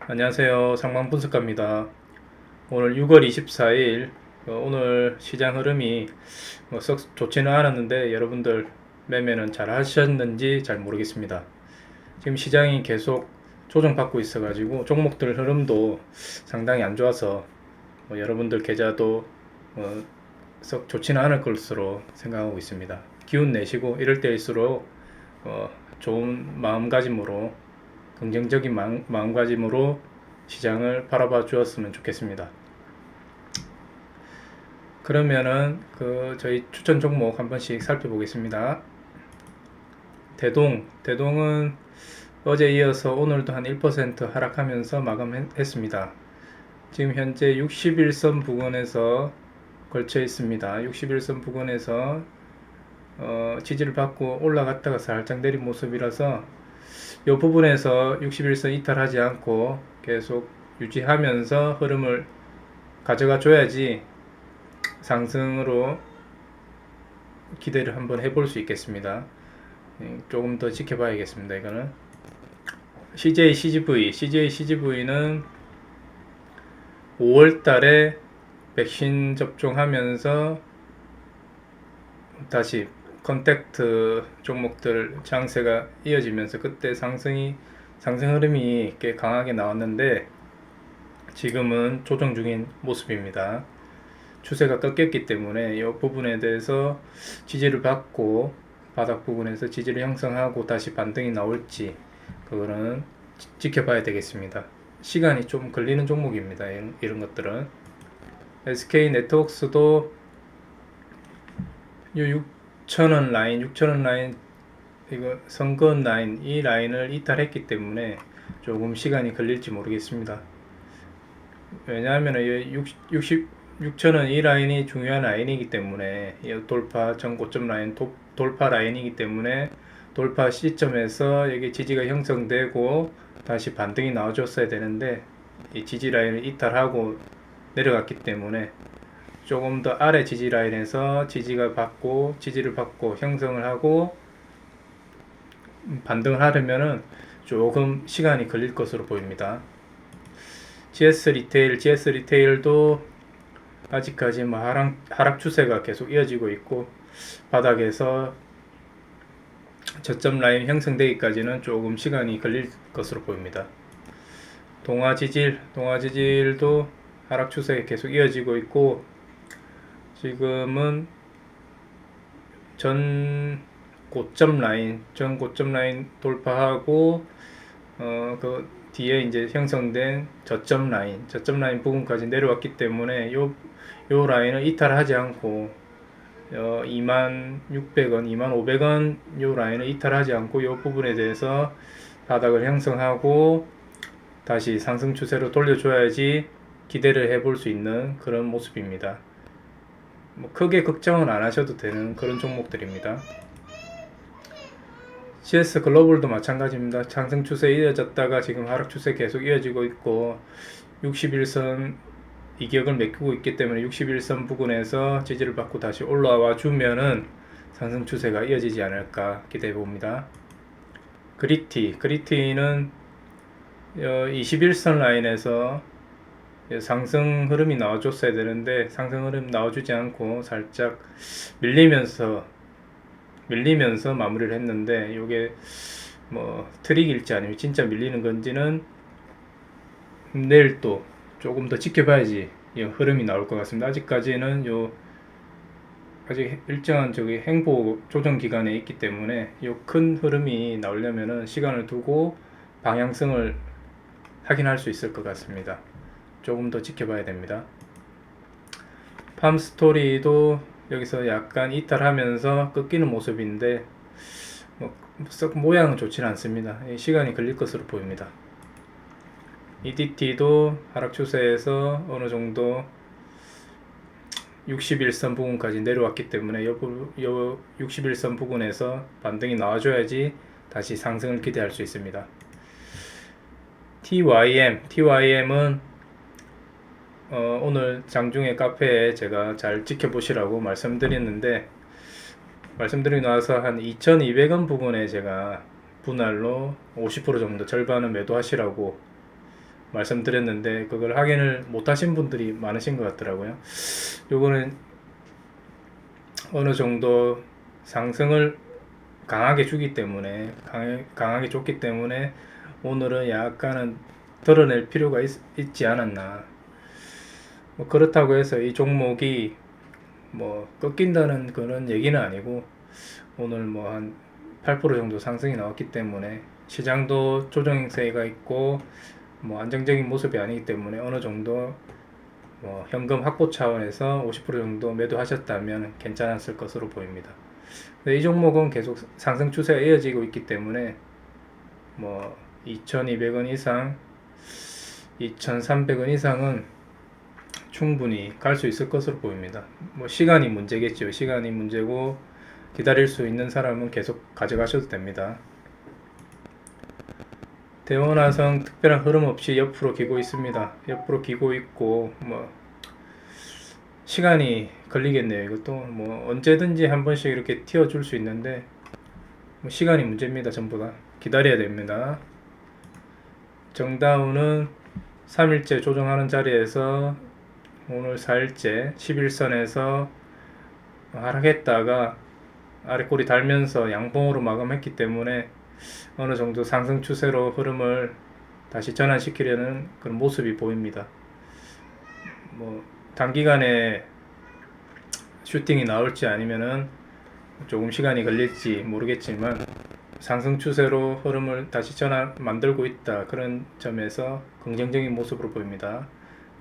안녕하세요. 상황분석가입니다. 오늘 6월 24일, 오늘 시장 흐름이 썩 좋지는 않았는데 여러분들 매매는 잘 하셨는지 잘 모르겠습니다. 지금 시장이 계속 조정받고 있어가지고 종목들 흐름도 상당히 안 좋아서 여러분들 계좌도 썩 좋지는 않을 것으로 생각하고 있습니다. 기운 내시고 이럴 때일수록 좋은 마음가짐으로 긍정적인 마음가짐으로 시장을 바라봐 주었으면 좋겠습니다. 그러면은 저희 추천 종목 한 번씩 살펴보겠습니다. 대동은 어제 이어서 오늘도 한 1% 하락하면서 마감했습니다. 지금 현재 61선 부근에서 걸쳐 있습니다. 61선 부근에서 지지를 받고 올라갔다가 살짝 내린 모습이라서 이 부분에서 61선 이탈하지 않고 계속 유지하면서 흐름을 가져가 줘야지 상승으로 기대를 한번 해볼 수 있겠습니다. 조금 더 지켜봐야겠습니다. 이거는 CJCGV는 5월달에 백신 접종하면서 다시 컨택트 종목들 장세가 이어지면서 그때 상승 흐름이 꽤 강하게 나왔는데 지금은 조정 중인 모습입니다. 추세가 꺾였기 때문에 이 부분에 대해서 지지를 받고 바닥 부분에서 지지를 형성하고 다시 반등이 나올지 그거는 지켜봐야 되겠습니다. 시간이 좀 걸리는 종목입니다. 이런 것들은 SK네트워크스도 6,000원 라인 이거 선거원 라인 이 라인을 이탈했기 때문에 조금 시간이 걸릴지 모르겠습니다. 왜냐하면 6,000원 이 라인이 중요한 라인이기 때문에 돌파 전고점 라인 돌파 라인이기 때문에 돌파 시점에서 여기 지지가 형성되고 다시 반등이 나와줬어야 되는데 이 지지 라인을 이탈하고 내려갔기 때문에 조금 더 아래 지지 라인에서 지지를 받고 형성을 하고 반등을 하려면은 조금 시간이 걸릴 것으로 보입니다. GS 리테일도 아직까지 하락 추세가 계속 이어지고 있고 바닥에서 저점 라인 형성되기까지는 조금 시간이 걸릴 것으로 보입니다. 동아지질도 하락 추세가 계속 이어지고 있고 지금은 전 고점 라인 돌파하고 그 뒤에 이제 형성된 저점 라인 부분까지 내려왔기 때문에 요 라인을 이탈하지 않고 26,000원, 25,000원 요 라인을 이탈하지 않고 요 부분에 대해서 바닥을 형성하고 다시 상승 추세로 돌려줘야지 기대를 해볼 수 있는 그런 모습입니다. 크게 걱정은 안 하셔도 되는 그런 종목들입니다. CS 글로벌도 마찬가지입니다. 상승 추세 이어졌다가 지금 하락 추세 계속 이어지고 있고 61선 이격을 메꾸고 있기 때문에 61선 부근에서 지지를 받고 다시 올라와 주면은 상승 추세가 이어지지 않을까 기대해 봅니다. 그리티는 21선 라인에서 상승 흐름이 나와줬어야 되는데 상승 흐름 나와주지 않고 살짝 밀리면서 마무리를 했는데 이게 트릭일지 아니면 진짜 밀리는 건지는 내일 또 조금 더 지켜봐야지 이 흐름이 나올 것 같습니다. 아직까지는 아직 일정한 행보 조정 기간에 있기 때문에 큰 흐름이 나오려면은 시간을 두고 방향성을 확인할 수 있을 것 같습니다. 조금 더 지켜봐야 됩니다. 팜스토리도 여기서 약간 이탈하면서 꺾이는 모습인데 썩 모양은 좋지는 않습니다. 시간이 걸릴 것으로 보입니다. EDT도 하락 추세에서 어느 정도 61선 부근까지 내려왔기 때문에 요 61선 부근에서 반등이 나와줘야지 다시 상승을 기대할 수 있습니다. TYM은 오늘 장중에 카페에 제가 잘 지켜보시라고 말씀드렸는데 말씀드리고 나서 한 2,200원 부분에 제가 분할로 50% 정도 절반은 매도하시라고 말씀드렸는데 그걸 확인을 못 하신 분들이 많으신 것 같더라고요. 요거는 어느 정도 상승을 강하게 주기 때문에 강하게 줬기 때문에 오늘은 약간은 드러낼 필요가 있지 않았나. 뭐 그렇다고 해서 이 종목이 뭐 꺾인다는 그런 얘기는 아니고 오늘 뭐 한 8% 정도 상승이 나왔기 때문에 시장도 조정 행세가 있고 뭐 안정적인 모습이 아니기 때문에 어느 정도 뭐 현금 확보 차원에서 50% 정도 매도하셨다면 괜찮았을 것으로 보입니다. 이 종목은 계속 상승 추세가 이어지고 있기 때문에 뭐 2,200원 이상, 2,300원 이상은 충분히 갈 수 있을 것으로 보입니다. 뭐 시간이 문제겠죠. 시간이 문제고 기다릴 수 있는 사람은 계속 가져가셔도 됩니다. 대원화성 특별한 흐름 없이 옆으로 기고 있습니다. 옆으로 기고 있고 뭐 시간이 걸리겠네요. 이것도 뭐 언제든지 한 번씩 이렇게 튀어줄 수 있는데 뭐 시간이 문제입니다. 전부 다 기다려야 됩니다. 정다운은 3일째 조정하는 자리에서 오늘 4일째 11선에서 하락했다가 아래 꼬리 달면서 양봉으로 마감했기 때문에 어느 정도 상승 추세로 흐름을 다시 전환시키려는 그런 모습이 보입니다. 뭐 단기간에 슈팅이 나올지 아니면은 조금 시간이 걸릴지 모르겠지만 상승 추세로 흐름을 다시 전환 만들고 있다. 그런 점에서 긍정적인 모습으로 보입니다.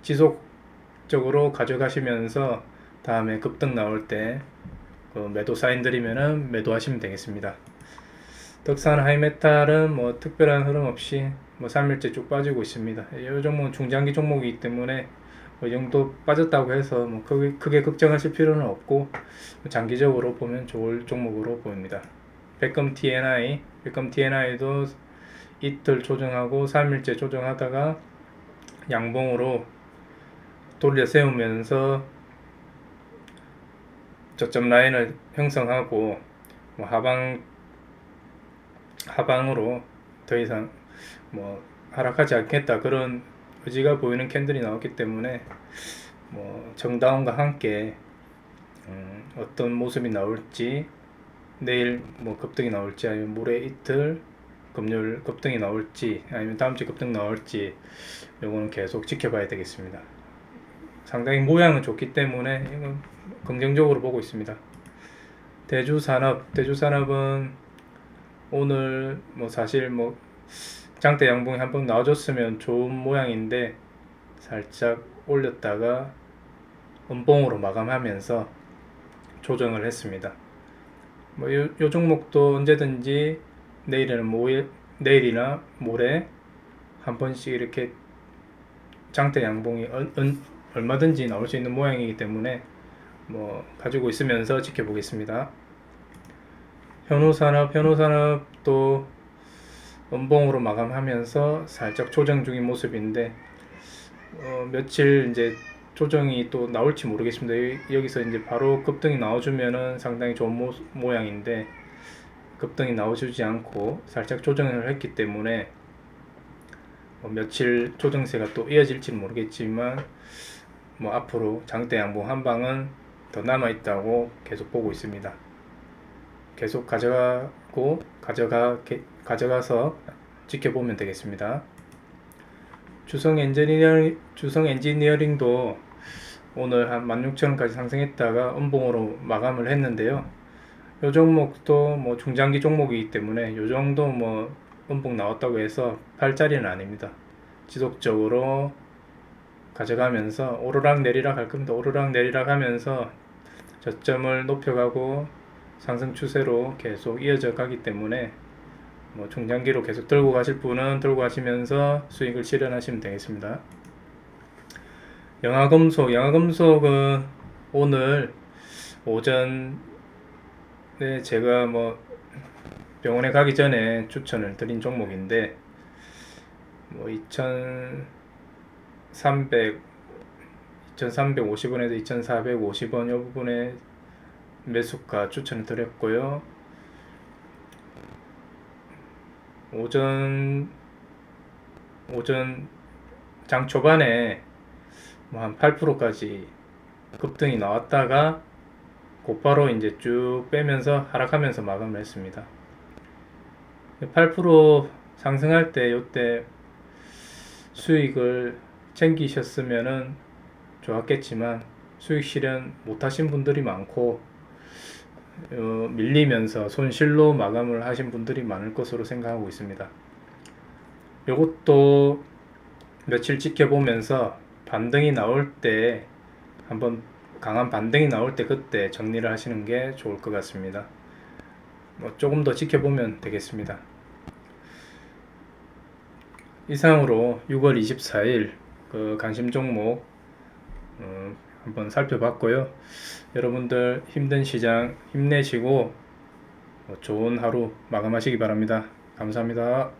지속적으로 가져가시면서 다음에 급등 나올 때 그 매도 사인 드리면은 매도하시면 되겠습니다. 덕산 하이메탈은 뭐 특별한 흐름 없이 뭐 3일째 쭉 빠지고 있습니다. 이 종목은 중장기 종목이기 때문에 뭐 이 정도 빠졌다고 해서 뭐 크게 걱정하실 필요는 없고 장기적으로 보면 좋을 종목으로 보입니다. 백금 TNI도 이틀 조정하고 3일째 조정하다가 양봉으로 돌려 세우면서 저점 라인을 형성하고 뭐 하방으로 더 이상 뭐 하락하지 않겠다 그런 의지가 보이는 캔들이 나왔기 때문에 뭐 정다운과 함께 어떤 모습이 나올지 내일 뭐 급등이 나올지 아니면 모레 이틀 금요일 급등이 나올지 아니면 다음 주 급등 나올지 요거는 계속 지켜봐야 되겠습니다. 상당히 모양은 좋기 때문에 이건 긍정적으로 보고 있습니다. 대주산업은 오늘 뭐 사실 뭐 장대 양봉이 한번 나와줬으면 좋은 모양인데 살짝 올렸다가 음봉으로 마감하면서 조정을 했습니다. 뭐 요 종목도 언제든지 내일이나 모레 한 번씩 이렇게 장대 양봉이 얼마든지 나올 수 있는 모양이기 때문에 뭐 가지고 있으면서 지켜보겠습니다. 현우산업도 음봉으로 마감하면서 살짝 조정 중인 모습인데 며칠 이제 조정이 또 나올지 모르겠습니다. 여기서 이제 바로 급등이 나와주면은 상당히 좋은 모양인데 급등이 나와주지 않고 살짝 조정을 했기 때문에 며칠 조정세가 또 이어질지는 모르겠지만 뭐 앞으로 장대 양봉 한 방은 더 남아 있다고 계속 보고 있습니다. 계속 가져가서 지켜보면 되겠습니다. 주성 엔지니어링도 오늘 한 16,000원까지 상승했다가 음봉으로 마감을 했는데요. 이 종목도 뭐 중장기 종목이기 때문에 이 정도 뭐 음봉 나왔다고 해서 팔 자리는 아닙니다. 지속적으로 가져가면서 오르락 내리락 할 겁니다. 오르락 내리락 하면서 저점을 높여가고 상승 추세로 계속 이어져 가기 때문에 뭐 중장기로 계속 들고 가실 분은 들고 가시면서 수익을 실현하시면 되겠습니다. 영화금속은 오늘 오전에 제가 뭐 병원에 가기 전에 추천을 드린 종목인데 뭐 2,350원에서 2,450원 이 부분에 매수가 추천을 드렸고요. 오전 장 초반에 뭐 한 8%까지 급등이 나왔다가 곧바로 이제 쭉 빼면서 하락하면서 마감을 했습니다. 8% 상승할 때 이때 수익을 챙기셨으면은 좋았겠지만 수익 실현 못하신 분들이 많고 밀리면서 손실로 마감을 하신 분들이 많을 것으로 생각하고 있습니다. 이것도 며칠 지켜보면서 반등이 나올 때 한번 강한 반등이 나올 때 그때 정리를 하시는 게 좋을 것 같습니다. 조금 더 지켜보면 되겠습니다. 이상으로 6월 24일 그 관심 종목 한번 살펴봤고요. 여러분들 힘든 시장 힘내시고 좋은 하루 마감하시기 바랍니다. 감사합니다.